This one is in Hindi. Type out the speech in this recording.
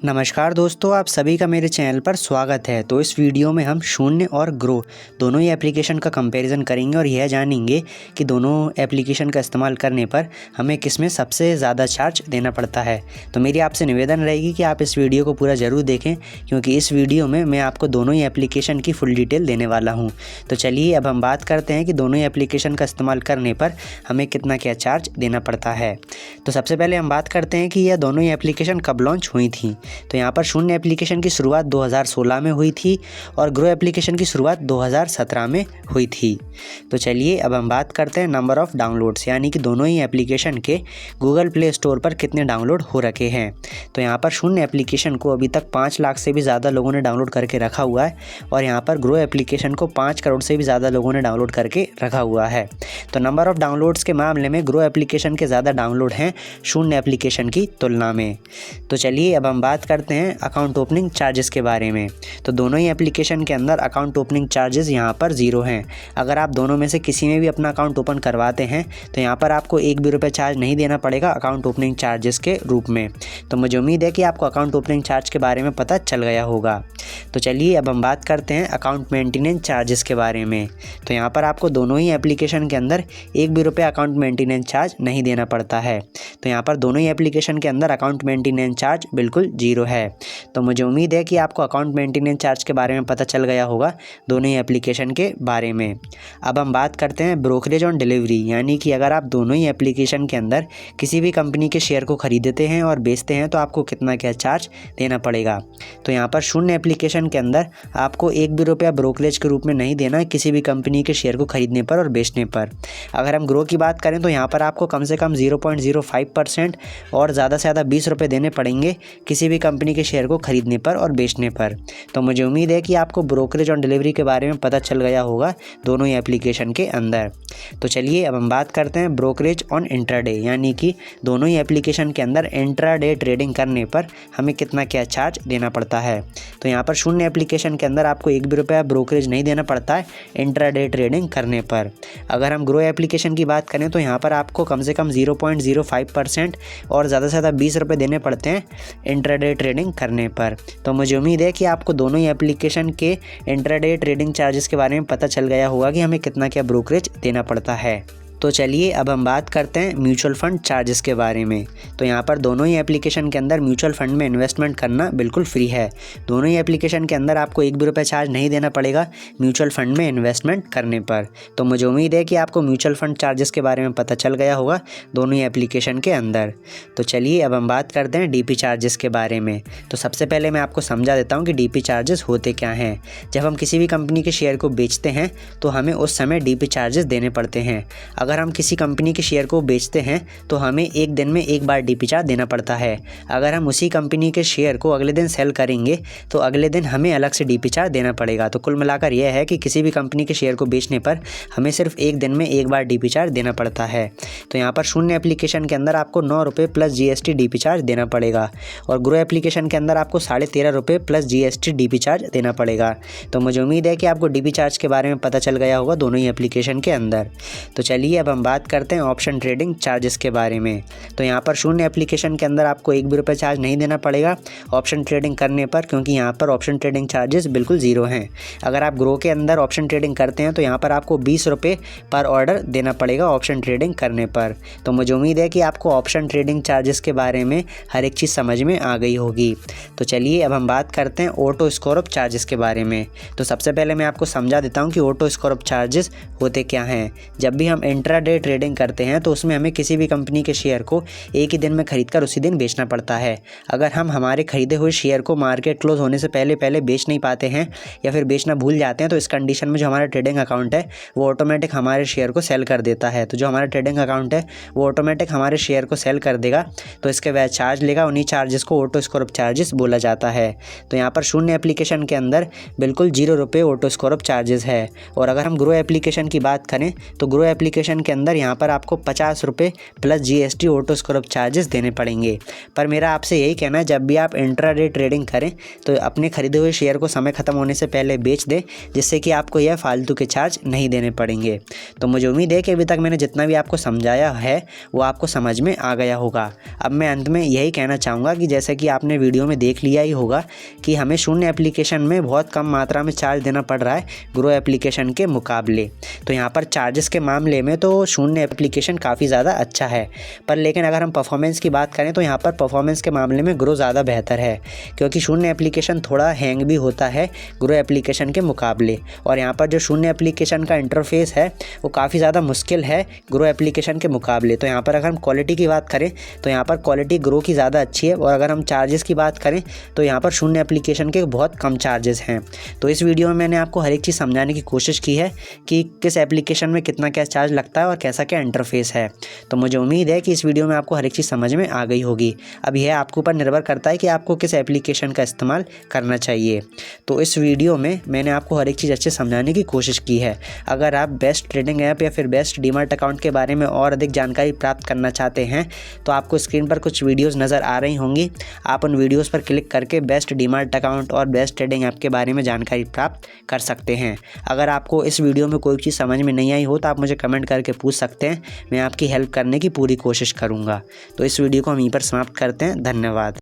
नमस्कार दोस्तों, आप सभी का मेरे चैनल पर स्वागत है। तो इस वीडियो में हम शून्य और ग्रो दोनों ही एप्लीकेशन का कंपैरिजन करेंगे और यह जानेंगे कि दोनों एप्लीकेशन का इस्तेमाल करने पर हमें किस में सबसे ज़्यादा चार्ज देना पड़ता है। तो मेरी आपसे निवेदन रहेगी कि आप इस वीडियो को पूरा ज़रूर देखें, क्योंकि इस वीडियो में मैं आपको दोनों ही एप्लीकेशन की फुल डिटेल देने वाला हूँ। तो चलिए अब हम बात करते हैं कि दोनों ही एप्लीकेशन का इस्तेमाल करने पर हमें कितना क्या चार्ज देना पड़ता है। तो सबसे पहले हम बात करते हैं कि यह दोनों ही एप्लीकेशन कब लॉन्च हुई थी। तो यहाँ पर शून्य एप्लीकेशन की शुरुआत 2016 में हुई थी और ग्रो एप्लीकेशन की शुरुआत 2017 में हुई थी। तो चलिए अब हम बात करते हैं नंबर ऑफ़ डाउनलोड्स, यानी कि दोनों ही एप्लीकेशन के गूगल प्ले स्टोर पर कितने डाउनलोड हो रखे हैं। तो यहाँ पर शून्य एप्लीकेशन को अभी तक 5 लाख से भी ज़्यादा लोगों ने डाउनलोड करके रखा हुआ है और यहाँ पर ग्रो एप्लीकेशन को 5 करोड़ से भी ज़्यादा लोगों ने डाउनलोड करके रखा हुआ है। तो नंबर ऑफ़ डाउनलोड्स के मामले में ग्रो एप्लीकेशन के ज़्यादा डाउनलोड हैं शून्य एप्लीकेशन की तुलना में। तो चलिए अब हम बात करते हैं अकाउंट ओपनिंग चार्जेस के बारे में। तो दोनों ही एप्लीकेशन के अंदर अकाउंट ओपनिंग चार्जेस यहाँ पर 0 हैं। अगर आप दोनों में से किसी में भी अपना अकाउंट ओपन करवाते हैं तो यहाँ पर आपको 1 भी रुपये चार्ज नहीं देना पड़ेगा अकाउंट ओपनिंग चार्जेस के रूप में। तो मुझे उम्मीद है कि आपको अकाउंट ओपनिंग चार्ज के बारे में पता चल गया होगा। तो चलिए अब हम बात करते हैं अकाउंट मेंटेनेंस चार्जेस के बारे में। तो यहाँ पर आपको दोनों ही एप्लीकेशन के अंदर 1 भी रुपये अकाउंट मेंटेनेंस चार्ज नहीं देना पड़ता है। तो यहाँ पर दोनों ही एप्लीकेशन के अंदर अकाउंट मेंटेनेंस चार्ज बिल्कुल 0 है। तो मुझे उम्मीद है कि आपको अकाउंट मेंटेनेंस चार्ज के बारे में पता चल गया होगा दोनों ही एप्लीकेशन के बारे में। अब हम बात करते हैं ब्रोकरेज ऑन डिलीवरी, यानी कि अगर आप दोनों ही एप्लीकेशन के अंदर किसी भी कंपनी के शेयर को खरीदते हैं और बेचते हैं तो आपको कितना क्या चार्ज देना पड़ेगा। तो यहाँ पर शून्य एप्लीकेशन के अंदर आपको 1 भी रुपया ब्रोकरेज के रूप में नहीं देना है किसी भी कंपनी के शेयर को खरीदने पर और बेचने पर। अगर हम ग्रो की बात करें तो यहाँ पर आपको कम से कम 0.05% और ज़्यादा से ज़्यादा 20 रुपये देने पड़ेंगे किसी भी कंपनी के शेयर को खरीदने पर और बेचने पर। तो मुझे उम्मीद है कि आपको ब्रोकरेज ऑन डिलीवरी के बारे में पता चल गया होगा दोनों ही एप्लीकेशन के अंदर। तो चलिए अब हम बात करते हैं ब्रोकरेज ऑन इंट्राडे, यानी कि दोनों ही एप्लीकेशन के अंदर इंट्राडे ट्रेडिंग करने पर हमें कितना क्या चार्ज देना पड़ता है। तो यहाँ पर शून्य एप्लीकेशन के अंदर आपको 1 भी रुपया ब्रोकरेज नहीं देना पड़ता है इंट्राडे ट्रेडिंग करने पर। अगर हम ग्रो एप्लीकेशन की बात करें तो यहाँ पर आपको कम से कम 0.05% और ज़्यादा से ज़्यादा 20 रुपये देने पड़ते हैं इंट्राडे ट्रेडिंग करने पर। तो मुझे उम्मीद है कि आपको दोनों ही एप्लीकेशन के इंट्राडे ट्रेडिंग चार्जेस के बारे में पता चल गया होगा कि हमें कितना क्या ब्रोकरेज देना पड़ता है। तो चलिए अब हम बात करते हैं म्यूचुअल फंड चार्जेस के बारे में। तो यहाँ पर दोनों ही एप्लीकेशन के अंदर म्यूचुअल फंड में इन्वेस्टमेंट करना बिल्कुल फ्री है। दोनों ही एप्लीकेशन के अंदर आपको 1 भी रुपये चार्ज नहीं देना पड़ेगा म्यूचुअल फंड में इन्वेस्टमेंट करने पर। तो मुझे उम्मीद है कि आपको म्यूचुअल फंड चार्जेस के बारे में पता चल गया होगा दोनों ही एप्लीकेशन के अंदर। तो चलिए अब हम बात करते हैं DP चार्जेस के बारे में। तो सबसे पहले मैं आपको समझा देता हूँ कि DP चार्जेस होते क्या हैं। जब हम किसी भी कंपनी के शेयर को बेचते हैं तो हमें उस समय DP चार्जेस देने पड़ते हैं। अगर हम किसी कंपनी के शेयर को बेचते हैं तो हमें एक दिन में एक बार DP चार्ज देना पड़ता है। अगर हम उसी कंपनी के शेयर को अगले दिन सेल करेंगे तो अगले दिन हमें अलग से DP चार्ज देना पड़ेगा। तो कुल मिलाकर यह है कि किसी भी कंपनी के शेयर को बेचने पर हमें सिर्फ एक दिन में एक बार DP चार्ज देना पड़ता है। तो यहाँ पर शून्य एप्लीकेशन के अंदर आपको 9 रुपये प्लस GST DP चार्ज देना पड़ेगा और ग्रो एप्लीकेशन के अंदर आपको 13.5 रुपये प्लस GST DP चार्ज देना पड़ेगा। तो मुझे उम्मीद है कि आपको DP चार्ज के बारे में पता चल गया होगा दोनों ही एप्लीकेशन के अंदर। तो चलिए अब हम बात करते हैं ऑप्शन ट्रेडिंग चार्जेस के बारे में। तो यहाँ पर शून्य एप्लीकेशन के अंदर आपको 1 भी रुपये चार्ज नहीं देना पड़ेगा ऑप्शन ट्रेडिंग करने पर, क्योंकि यहाँ पर ऑप्शन ट्रेडिंग चार्जेस बिल्कुल 0 हैं। अगर आप ग्रो के अंदर ऑप्शन ट्रेडिंग करते हैं तो यहाँ पर आपको 20 रुपये पर ऑर्डर देना पड़ेगा ऑप्शन ट्रेडिंग करने पर। तो मुझे उम्मीद है कि आपको ऑप्शन ट्रेडिंग चार्जेस के बारे में हर एक चीज़ समझ में आ गई होगी। तो चलिए अब हम बात करते हैं ऑटो स्कोर ऑफ चार्जेस के बारे में। तो सबसे पहले मैं आपको समझा देता हूँ कि ऑटो स्कोर ऑफ चार्जेस होते क्या हैं। जब भी हम इंट्राडे ट्रेडिंग करते हैं तो उसमें हमें किसी भी कंपनी के शेयर को एक ही दिन में खरीदकर उसी दिन बेचना पड़ता है। अगर हम हमारे खरीदे हुए शेयर को मार्केट क्लोज होने से पहले बेच नहीं पाते हैं या फिर बेचना भूल जाते हैं तो इस कंडीशन में जो हमारा ट्रेडिंग अकाउंट है वो ऑटोमेटिक हमारे शेयर को सेल कर देता है। तो जो हमारा ट्रेडिंग अकाउंट है वो ऑटोमेटिक हमारे शेयर को सेल कर देगा, तो इसके वह चार्ज लेगा। उन्हीं चार्जेस को ऑटो स्कोर ऑफ चार्जेस बोला जाता है। तो यहाँ पर शून्य एप्लीकेशन के अंदर बिल्कुल 0 रुपये ऑटो स्कोर ऑफ चार्जेस है। और अगर हम ग्रो एप्लीकेशन की बात करें तो ग्रो एप्लीकेशन एप्लीकेशन के अंदर यहाँ पर आपको 50 रुपये plus GST auto scrub charges देने पड़ेंगे। पर मेरा आपसे यही कहना है, जब भी आप इंट्राडे ट्रेडिंग करें तो अपने खरीदे हुए शेयर को समय ख़त्म होने से पहले बेच दें, जिससे कि आपको यह फालतू के चार्ज नहीं देने पड़ेंगे। तो मुझे उम्मीद है कि अभी तक मैंने जितना भी आपको समझाया है वो आपको समझ में आ गया होगा। अब मैं अंत में यही कहना चाहूँगा कि जैसे कि आपने वीडियो में देख लिया ही होगा कि हमें शून्य एप्लीकेशन में बहुत कम मात्रा में चार्ज देना पड़ रहा है ग्रो एप्लीकेशन के मुकाबले। तो यहाँ पर चार्जेस के मामले में तो शून्य एप्लीकेशन काफ़ी ज़्यादा अच्छा है, पर लेकिन अगर हम परफॉर्मेंस की बात करें तो यहाँ पर परफॉर्मेंस के मामले में ग्रो ज़्यादा बेहतर है, क्योंकि शून्य एप्लीकेशन थोड़ा हैंग भी होता है ग्रो एप्लीकेशन के मुकाबले। और यहाँ पर जो शून्य एप्लीकेशन का इंटरफेस है वो काफ़ी ज़्यादा मुश्किल है ग्रो एप्लीकेशन के मुकाबले। तो यहाँ पर अगर हम क्वालिटी की बात करें तो यहाँ पर क्वालिटी ग्रो की ज़्यादा अच्छी है, और अगर हम चार्जेस की बात करें तो यहाँ पर शून्य एप्लीकेशन के बहुत कम चार्जेस हैं। तो इस वीडियो में मैंने आपको हर एक चीज़ समझाने की कोशिश की है कि किस एप्लीकेशन में कितना क्या चार्ज लगता है और कैसा क्या इंटरफेस है। तो मुझे उम्मीद है कि इस वीडियो में आपको हर एक चीज़ समझ में आ गई होगी। अब यह आपके ऊपर निर्भर करता है कि आपको किस एप्लीकेशन का इस्तेमाल करना चाहिए। तो इस वीडियो में मैंने आपको हर एक चीज़ अच्छे समझाने की कोशिश की है। अगर आप बेस्ट ट्रेडिंग ऐप या फिर बेस्ट डीमैट अकाउंट के बारे में और अधिक जानकारी प्राप्त करना चाहते हैं तो आपको स्क्रीन पर कुछ वीडियोस नज़र आ रही होंगी। आप उन वीडियोस पर क्लिक करके बेस्ट डीमैट अकाउंट और बेस्ट ट्रेडिंग ऐप के बारे में जानकारी प्राप्त कर सकते हैं। अगर आपको इस वीडियो में कोई चीज़ समझ में नहीं आई हो तो आप मुझे कमेंट करके पूछ सकते हैं, मैं आपकी हेल्प करने की पूरी कोशिश करूँगा। तो इस वीडियो को हम यहीं पर समाप्त करते हैं। धन्यवाद।